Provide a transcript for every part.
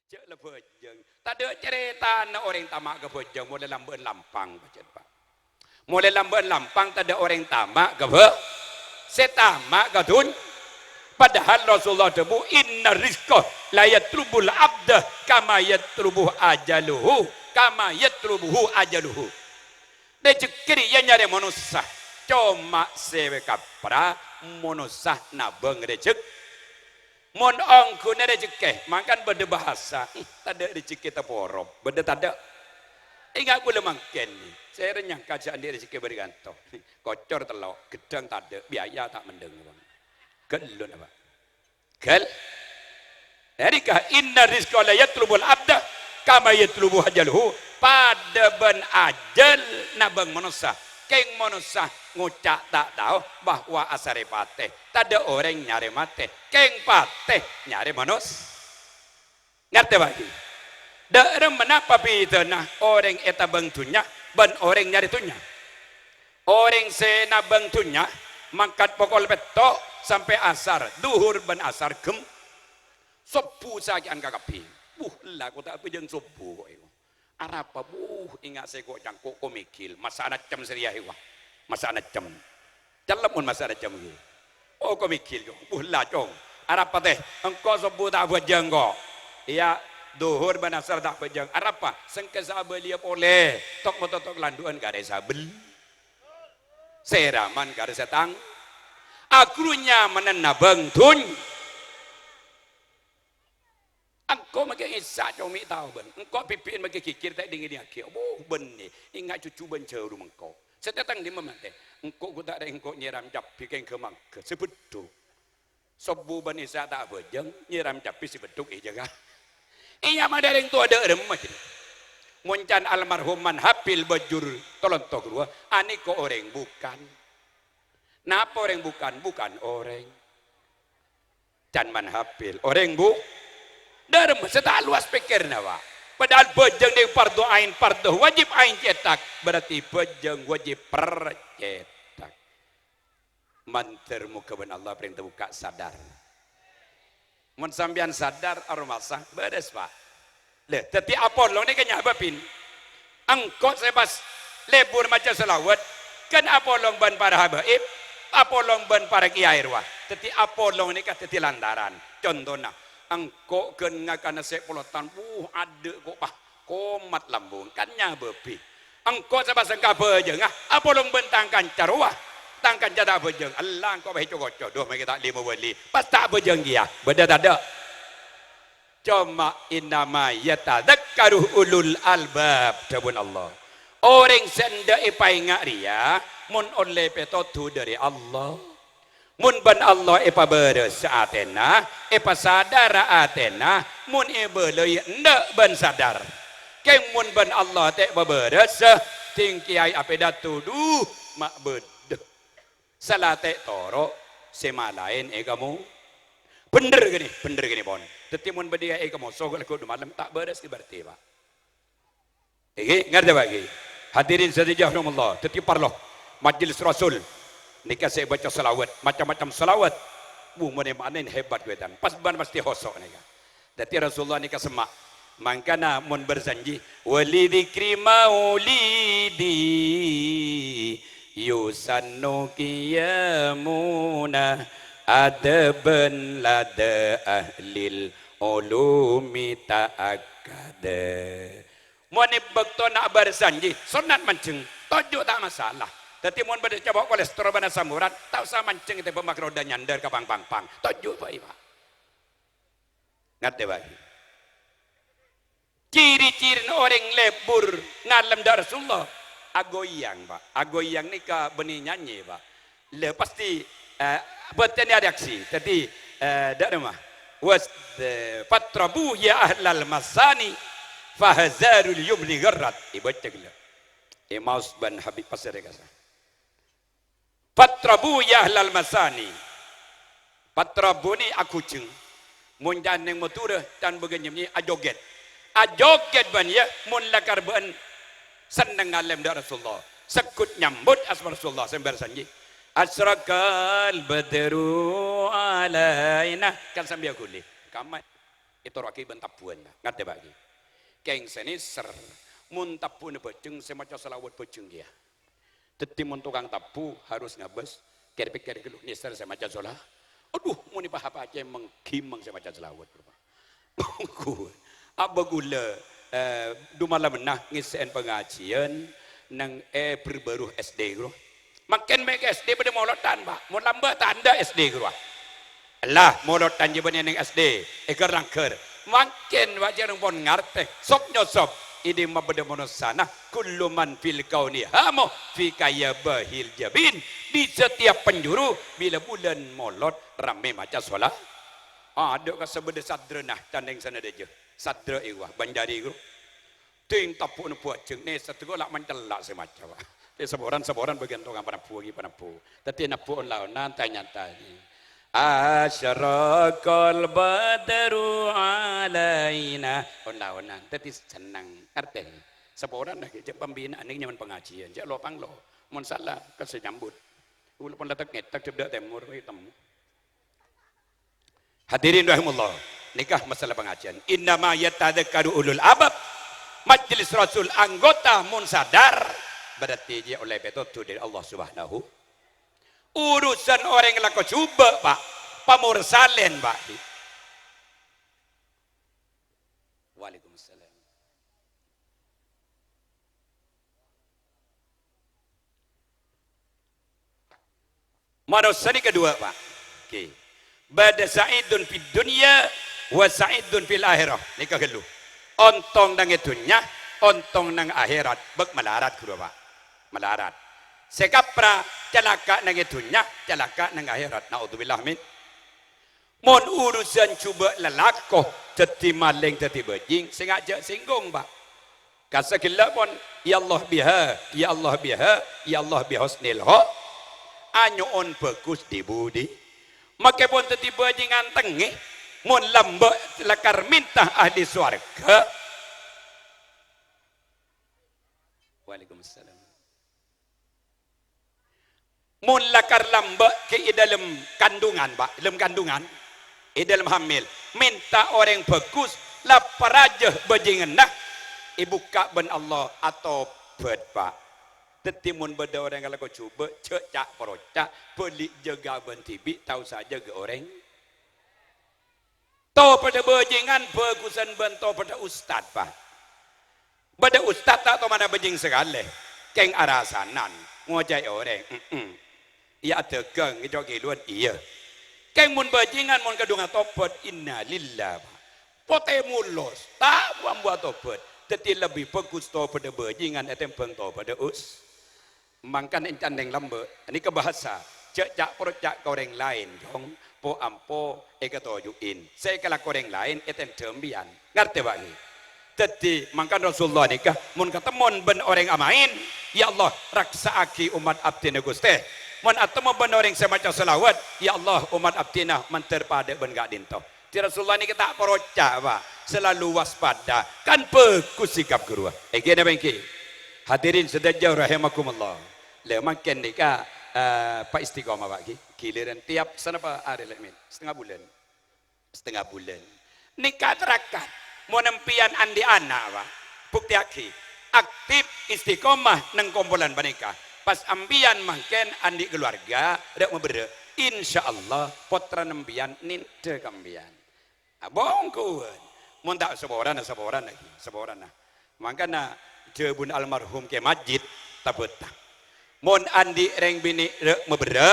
cek lepejeng tak ada cerita na orang tamak ke pejeng mulai lamban lampang baca pak mulai lamban lampang tak ada orang tamak ke setamak ke tun padahal Rasulullah debu inna rizqa la yatrubul abda kama yatrubuh ajaluhu kama yatrubuhu ajaluhu de cekiri yang nyari manusia cuma sewe kapra manusia nabeng recek mon ongku ne rezeki makan beda bahasa tak ada rezeki terporop beda tak ada ingat gula makan ni saya renyah kajian dia rezeki bergantung kocor telok gedang tak ada biaya tak mendeng bang gelun apa gel dari kah inna rizqa la yatlubul abda kama yatlubu ajaluhu pada ben ajal nabang manusia keng manusia ngucak tak tahu bahwa asare pateh tak ada orang nyari mati keng pateh nyari manus ngerti bagi daerah menapa bidana orang eta bengtunya ban orang nyari tunya orang sena bengtunya mangkat pokol petok sampai asar duhur ban asar gem sopu sakian kakapi lah aku tak apa jeng sopu kok itu arapa ingat saya kok cangkuk komikil masa anak jam seriah iwa masa anak jam dalam pun masa anak jam ini oh komikil jong lah jong arapa teh engkau sopu tak buat jeng kok iya duhur ban asar tak buat jeng arapa sengke sabel dia boleh tok motok landuan gak ada sabel seraman gak ada setang akrunya menenabang tun engkau makin isak comi tahu ben engkau pipin makin kikir tak dingin dia kira ben ni ingat cucu ben ceru engkau setetang di memate engkau ku tak ada engkau nyiram capi keng kemang ke sebeduk sobu ben isak tak bejeng nyiram capi sebeduk jaga iya mah dari tua ada macam muncan almarhuman hafil bajur tolong tok dua ani ko orang bukan napa orang bukan orang can man hafil orang bu dalam setak luas pikirnya pak padahal bejeng di fardu ain fardu wajib ain cetak berarti bejeng wajib percetak mantermu keban Allah perintah buka sadar mun sambian sadar aromasa beres pak le teti apolong ni kanya bapin angkot sebas lebur macam selawat kan apolong ban para habaib apolong ban para kiai ruah teti apolong ni kata teti lantaran contohnya angkok ken ngakana sepolotan ada kok bah komat lambung kannya bepi angkok sebab sengka bejeng apolong bentangkan carwa tangkan jada bejeng Allah engkau baik cocok doh mereka tak lima beli pas tak bejeng dia beda tak ada cuma innama yatadzakkaru ulul albab tabun Allah orang senda ipai ngak ria mun oleh petotu dari Allah mun ban Allah epa beres atena epa sadar atena mun ebelei ndak ban sadar keng mun ban Allah te beres tingkiai apedatu duh mak bed salate toro sema lain kamu bener gini bon tetimun bedia kamu sogol ko malam tak beres berarti pak ngerti bagi hadirin sedijah Allah teti parloh majelis rasul nikah saya baca selawat macam-macam selawat mana hebat gue dan pas ban pasti hosok nikah jadi Rasulullah nikah semak mangkana mun berjanji wali dzikri maulidi yusannu qiyamuna adaban lada ahlil ulumi ta'akkada mun bekto nak berjanji sunat mancing tojo tak masalah tapi mun bade coba kolesterol bana samurat tak usah mancing itu pemak roda nyandar ke pang tojo pak iba ngerti bagi ciri-ciri orang lebur ngalem dar Rasulullah agoyang pak agoyang ni ka benih nyanyi pak le pasti betenya reaksi jadi dak rumah was fatrabu ya ahlal masani fahzarul yumni garrat ibaca gila Maus ban Habib pasir kasa fatrabu ya ahlal masani fatrabu ni aku ceng mun janeng motura dan beganyam ni ajoget ban ya mun lakar ban seneng ngalem da Rasulullah sekut nyambut asma Rasulullah sembar sanji asrakal badru alaina kan sambil kulit kamai itu raki bentapuan ngerti bagi keng seni ser mun tapu ne bejeng semacam selawat bejeng dia teti mun tukang tapu harus ngabes keri geluh niser semacam solah aduh mun ni apa aja menggimeng semacam selawat ku abagula du malam nah ngisen pengajian nang berbaru SD guru makin mek SD pada molotan ba mun lambat tanda SD guru Allah molotan je bani ning SD eker rangker makin wajar pun ngarte sok nyosop ini mabada monosana kullu man fil kauni hamo fi kaya bahil jabin di setiap penjuru bila bulan molot rame maca solat ada ka sebeda sadra nah tanding sana deje sadra iwa bandari guru ting tapu nu puat jeng ne satego lak mencelak semacam te saboran bagian tong panapu gi panapu tati napu launan tanya-tanya asyaraqal badru alaina onan tadi senang arti saboran dah je pembinaan ni nyaman pengajian je lo panglo mun salah kasi nyambut walaupun letak ngetak cebdak temur temu hadirin rahimullah nikah masalah pengajian innama yatadzakkaru ulul albab majlis rasul anggota mun sadar berarti dia oleh betul dari Allah Subhanahu urusan orang yang laku cuba pak pamursalin pak Waalaikumsalam manusia ini kedua pak okay. Bada sa'idun fid dunya wa sa'idun fil akhirah nikah gelu ontong nang dunya ontong nang akhirat bek melarat kedua pak melarat sekapra celaka nang dunya celaka nang akhirat naudzubillah min mon urusan cuba lelakoh teti maling teti bejing sengaja singgung pak kasakilla pun ya Allah biha ya Allah biha ya Allah bihusnil ha anyo on bagus di budi maka pun teti bejing anteng mon lambak lakar minta ahli swarga Waalaikumsalam mun lakar lambak ke dalam kandungan pak dalam kandungan dalam hamil minta orang bagus lapar aja bajingan nah ibu kak ben Allah atau bed pak tetimun beda orang kalau kau cuba cek perocak beli jaga ben tibi tahu saja ke orang to pada bajingan bagusan bento pada ustad pak pada ustad tak tahu mana bajing sekali keng arasanan ngojai orang iya tegang itu keluar iya keng mun bajingan mun kadung topet inna lillah pote mulos tak buat topet tetapi lebih bagus to pada bajingan etempeng to pada us mangkan encan yang lambe ini kebahasa cek percak koreng lain jong po ampo ekato juin saya kalau koreng lain etem tembian ngerti bagi tetapi mangkan Rasulullah nikah mun ketemon ben orang amain ya Allah raksa aki umat abdi Gusti mon atau ben orang semacam selawat ya Allah umat abdina menterpada ben gak dinto ti Rasulullah ni kita poroca pak selalu waspada kan bagus sikap guru gini bengki hadirin sedajah rahimakumullah le makin nikah Pak Istiqomah pak giliran tiap senapa hari lemin setengah bulan nikah terakat mau nempian andi anak pak bukti aktif Istiqomah neng kumpulan panikah pas ambian makin andi keluarga dak membere insyaallah potra nembian ninte kambian abongkuan mun tak seboran lagi seboran makana jebun almarhum ke masjid tabetang mun andi reng bini rek membere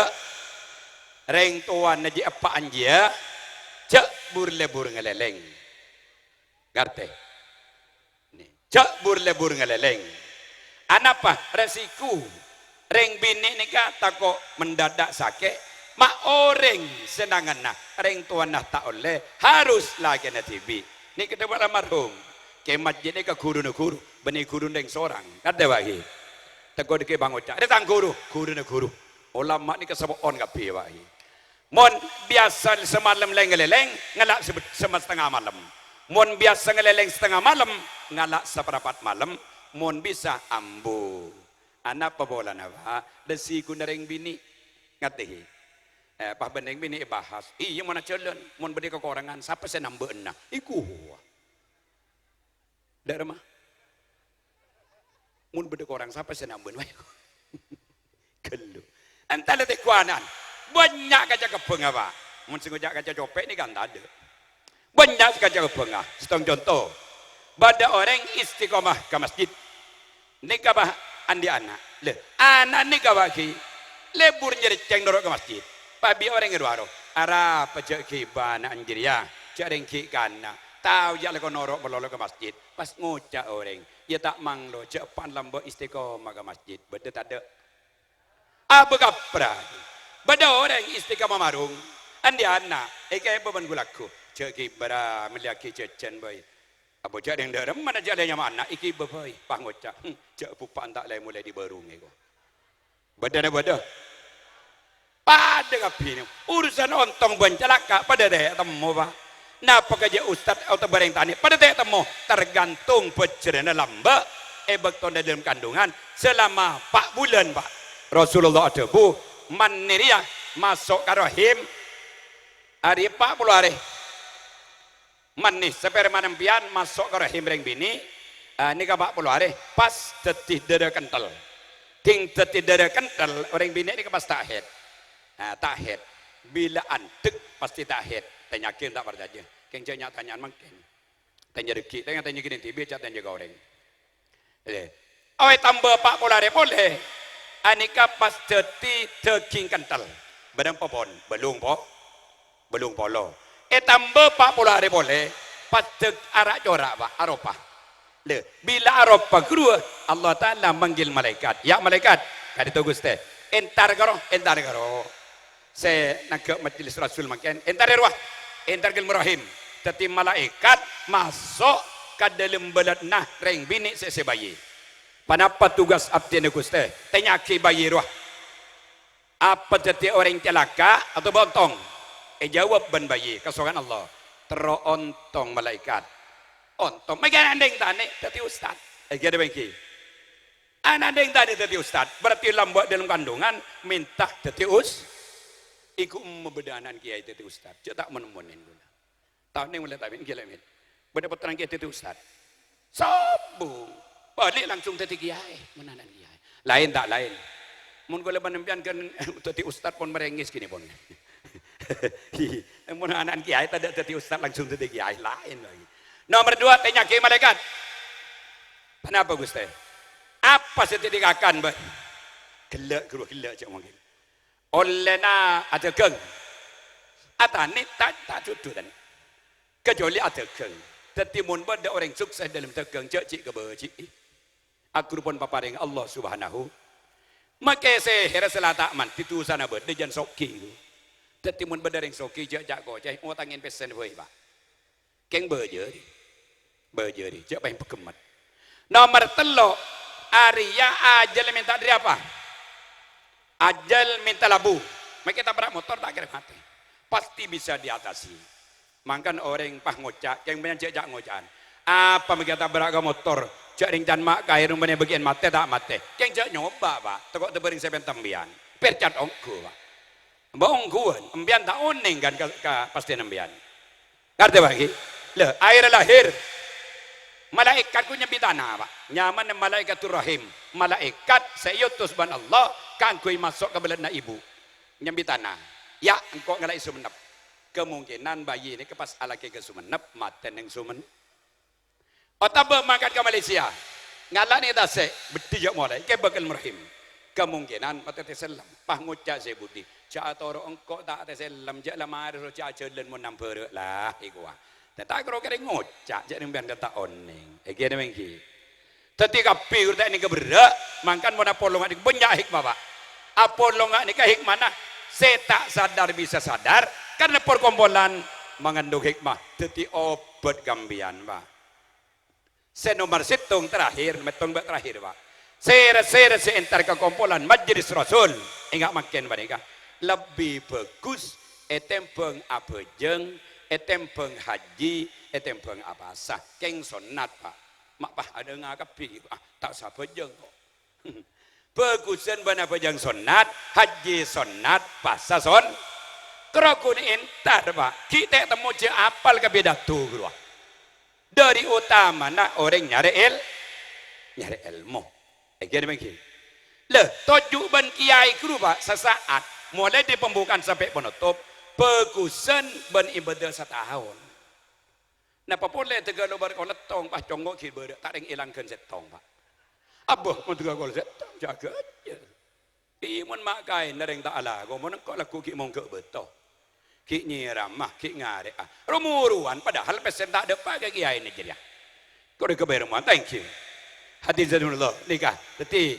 reng tuan naji apa anjia cek burlebur ngeleleng ngerti nih cek burlebur ngeleleng anapa resiko reng bini nikah tako mendadak sakit mak orang senangan nah reng tuan nah tak oleh harus lagi na TV ni kita buat almarhum ke masjid ni ke guru na guru bani guru neng seorang ada bagi tegur ke bang Oca datang guru na guru ulama ni ke sebab on kapi bagi mon biasa semalam leng-leng ngalak setengah malam mon biasa ngeleleng setengah malam ngalak seperempat malam mon bisa ambu anak pebola napa desi kunareng bini ngerti Pak Beneng bini bahas. Iya mana jalan, mau beri kekurangan. Siapa saya nambah enak? Iku. Dari mah. Mau beri orang siapa saya nambah enak? Kelu. Entah letak kuanan. Banyak kaca kebengah pak. Mau sengaja kaca copek ni kan tak ada. Banyak kaca kebengah. Setong contoh. Pada orang istiqomah ke masjid. Nikah bah andi anak. Le, anak nikah bagi. Lebur jadi ceng dorok ke masjid. Pabi orang kedua roh. Arah pejak kibana anjir ya. Jarang kikana. Tahu jalan kau norok melolok ke masjid. Pas ngucap orang. Ya tak manglo. Cepat lambat istiqomah ke masjid. Betul tak ada. Apa kapra? Pada orang istiqomah marung. Andi anak. Eka apa gulaku. Cek kibara meliaki cecen boy. Apa cak yang dalam mana jalannya mana? Iki boy. Pah ngucap. Cek pupan tak lagi mulai dibarung eko. Bada. Pada kapi ni urusan ontong bencalaka pada deh temu pak. Napa kerja ustad atau bareng tani pada deh temu tergantung pecerana lamba bekton dalam kandungan selama 4 bulan pak. Rasulullah ada bu maniria masuk ke rahim hari 40 hari manis sperma nempian masuk ke rahim reng bini ni ke 40 hari pas tetih dada kental ting tetih dada kental orang bini ni ke pas tahid. Tahid bila antek pasti tahid tanya kin tak berjaja keng janya tanyaan mungkin tanya reki tanya gini tibi cat tanya goreng awet tambah 40 hari boleh anika pas teking kental badan popon belum polo tambah 40 hari boleh pas arak corak pak arafah le bila arafah kedua Allah Taala manggil malaikat ya malaikat kadi tu gusti entar garo saya nak ke majlis Rasul makan entar ruah entar gil rahim tetapi malaikat masuk ke dalam badan nah reng bini sebayi panapa tugas abdi ni gusti tanya ke bayi ruah apa tetapi orang celaka atau bontong jawab ban bayi kesokan Allah terontong malaikat ontong megan andeng tane tetapi ustaz ada bangki anak andeng tane tetapi ustaz berarti lambat dalam kandungan minta tetapi iku membedanan kiai tete ustad cak tak menemunin guna tahun ni mulai tabin gila min berdapat terang kiai tete ustad sabung balik langsung tete kiai menanan kiai lain tak lain mun gula menempian kan tete ustad pun merengis kini pun menanan kiai tak tete ustad langsung tete kiai lain lagi nomor 2 tanya kiai malaikat kenapa gusti apa setidikakan bah gelak cak mungkin olehna ada geng atane tak cudu dan kecuali ada geng tetimun pada orang sukses dalam tegeng cik kebercik aku pun paparing Allah subhanahu maka saya hera selata man titu sana ber dejan soki tetimun pada orang soki jak ko cai o tangin pesen voi pak keng berje di cak paling pekemat nomor 3 Arya ajal minta dari apa ajal minta labu mereka kita berak motor tak kira mati pasti bisa diatasi makan orang pah ngocak yang banyak cek ngocakan apa mereka tak berak motor cek ringcan mak kaya rumahnya bagian mati tak mati yang cek nyoba pak tekok tebering saya pentembian percat ongku pak ongkuan embian tak oning kan ke pasti embian ngerti bagi le air lahir malaikat ku nyambi tanah pak nyaman malaikatur rahim malaikat sayutus ban Allah kan kui masuk ke belakang ibu nyambi tanah ya engkau ngalai sumenep kemungkinan bayi ini kepas alaki ke sumenep maten yang sumen otak mangkat ke Malaysia ngalah ni tasek beti jak mulai ke bakal merhim kemungkinan mata teselam pah ngucap saya budi cak toro engkau tak teselam jak lama ada cak jalan mau nampur lah ikwa tak kira kira ngucap jak nimbian kata oning eki ada mengki ketika piur tak ni keberak makan mana polongan ni banyak hikmah pak apolongan ni ke hikmah nah saya tak sadar bisa sadar karena perkumpulan mengandung hikmah teti obat gambian pak saya nomor situng terakhir metong terakhir pak saya entar ke kumpulan majlis Rasul ingat makin mereka lebih bagus etempeng apa jeng etempeng haji etempeng apa sah keng sunat pak mak pah ada ngakapi tak sapa jeng kok bagusan bana pajang sunat haji sunat pasa Kerokun entar pak. Kita temu je apal ke beda tu gua. Dari utama nak orang nyari ilmu. Kira begini. Le, tujuh ban kiai guru pak sesaat mulai di pembukaan sampai penutup pekusan ban ibadah setahun. Nah, popole tegalo bar koletong pak conggo kiber tak ring ilangkeun setong pak. Abah mun tegalo setong jaga aja. Imun makai nereng tak ala, gomun kok laku ki mong ke beto. Ki nyiramah, ki ngare ah. Rumuruan padahal pesen tak ada pakai kiai ni jadi. Kau dah kebayar rumah, thank you. Hadirinullah, nikah. Jadi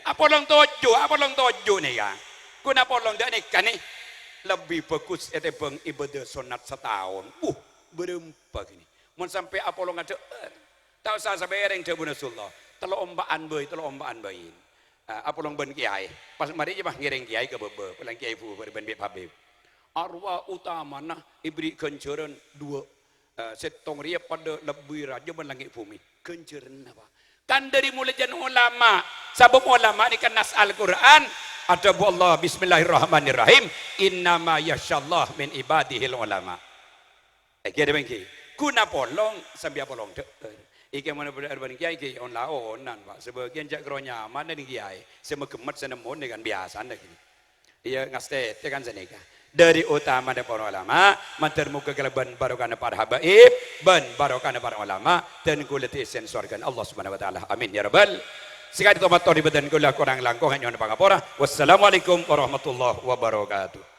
apolong tojo ni kan. Guna apolong dak nikah ni lebih bagus ete bang ibadah sunat setahun. Berempat ini. Mun sampai apolong ada tak usah sampai ereng je Rasulullah. Telo ombaan bayi. Apolong ben kiai. Pas mari je mah ngiring kiai ke bebe, pulang kiai fu ben beb habib. Arwah utama nah ibri kenceran dua setong ria pada lebih raja ben langit bumi. Kenceran apa? Kan dari mulai jan ulama, sabab ulama ni kan nas Al-Quran ada bu Allah bismillahirrahmanirrahim innama yasyallah min ibadihil ulama. Kira bengki kuna polong sambil polong dek ike mana berarban kiai ke on laonan pak sebagian jak kronya mana ni kiai semua kemat senemon dengan biasa anda kini iya ngaste tekan senika dari utama ada para ulama mantar muka kelaban barokah para habaib ban barokah para ulama dan kuliti sensorkan Allah Subhanahu wa taala amin ya rabbal sekali tobat tori badan kula kurang langkung hanya pangapora wassalamualaikum warahmatullahi wabarakatuh.